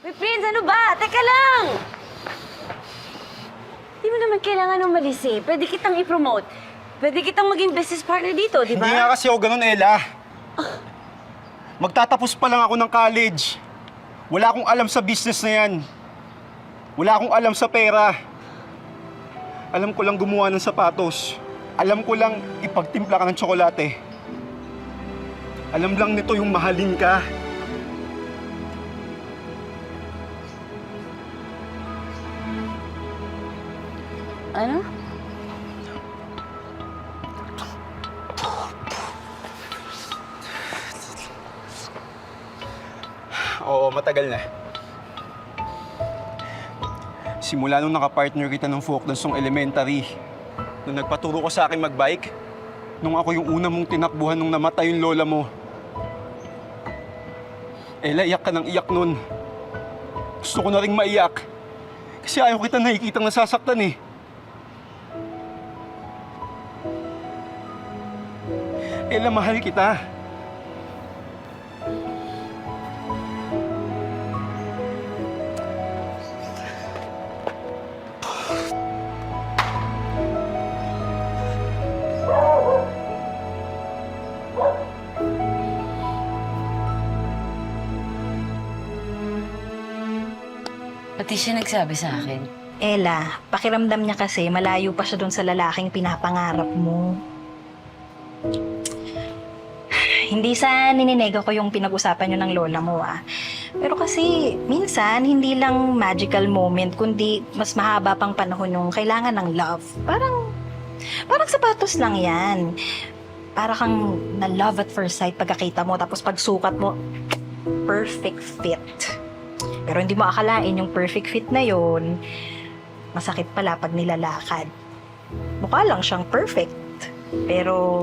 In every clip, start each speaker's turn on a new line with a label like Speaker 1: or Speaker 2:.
Speaker 1: Uy, Prince, ano ba? Teka lang! Di mo naman kailangan umalis eh. Pwede kitang i-promote. Pwede kitang maging business partner dito, di ba?
Speaker 2: Hindi nga kasi ako ganun, Ella. Magtatapos pa lang ako ng college. Wala akong alam sa business na yan. Wala akong alam sa pera. Alam ko lang gumawa ng sapatos. Alam ko lang ipagtimpla ka ng tsokolate. Alam lang nito yung mahalin ka.
Speaker 1: Ano?
Speaker 2: Oo, matagal na. Simula nung nakapartner kita ng folk dance nung elementary, nung nagpaturo ko sa akin magbike, nung ako yung una mong tinakbuhan nung namatay yung lola mo. Ella, iyak ka ng iyak nun. Gusto ko na rin maiyak. Kasi ayaw kita nakikitang nasasaktan eh. Ella, mahal kita.
Speaker 1: Pati siya nagsabi sa akin.
Speaker 3: Ella, pakiramdam niya kasi malayo pa siya dun sa lalaking pinapangarap mo. Hindi sa nininega ko yung pinag-usapan niyo ng lola mo Pero kasi minsan hindi lang magical moment kundi mas mahaba pang panahon yung kailangan ng love. Parang sapatos lang yan. Para kang na love at first sight pagkakita mo tapos pagsukat mo, perfect fit. Pero hindi mo akalain yung perfect fit na yon, masakit pala pag nilalakad. Mukha lang siyang perfect, pero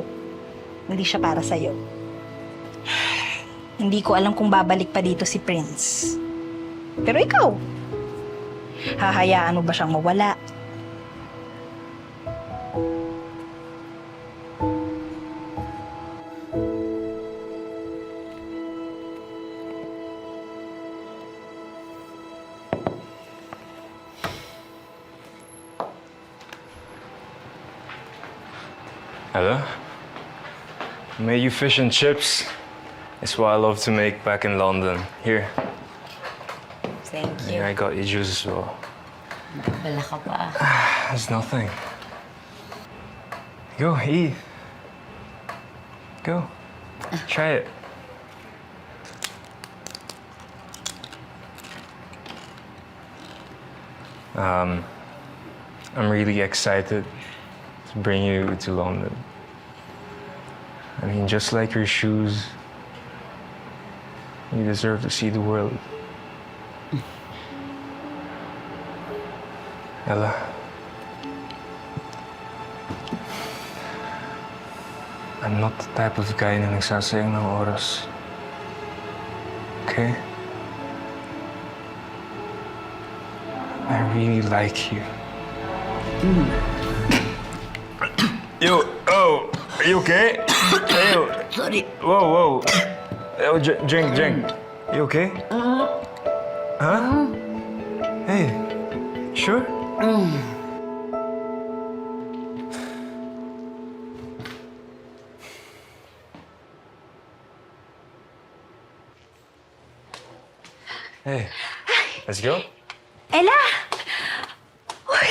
Speaker 3: hindi siya para sa'yo. Hindi ko alam kung babalik pa dito si Prince. Pero ikaw, hahayaan mo ba siyang mawala?
Speaker 4: Hello? I made you fish and chips. It's what I love to make back in London. Here.
Speaker 1: Thank
Speaker 4: Here, I got you juice as well.
Speaker 1: Wala ka pa.
Speaker 4: There's nothing. Go, eat. Go. Try it. I'm really excited to bring you to London. I mean, just like your shoes, you deserve to see the world. Ella. I'm not the type of guy na nagsasayang ng oras. Okay? I really like you. Yo, oh, are you okay? Yo.
Speaker 1: Sorry.
Speaker 4: Whoa. Oh, drink. You okay? Huh? Hey, sure? Hey, let's go.
Speaker 3: Ella! Uy,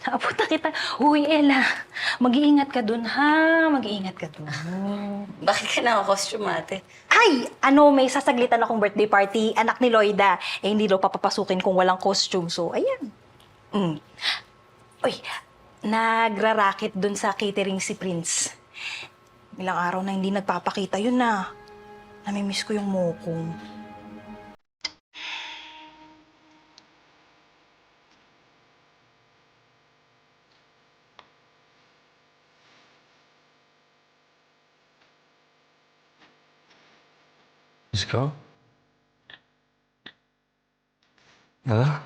Speaker 3: naabuta kita. Uy, Ella, mag-iingat ka dun, ha? Mag-iingat ka dun.
Speaker 1: Bakit ka naka-costume, ate?
Speaker 3: Ay, may sasaglitan akong birthday party, anak ni Loida. Hindi daw papapasukin kung walang costume. So, ayan. Uy, nagra-racket dun sa catering si Prince. Ilang araw na hindi nagpapakita yun na. Namimiss ko yung mukong.
Speaker 4: Let's go. Ella?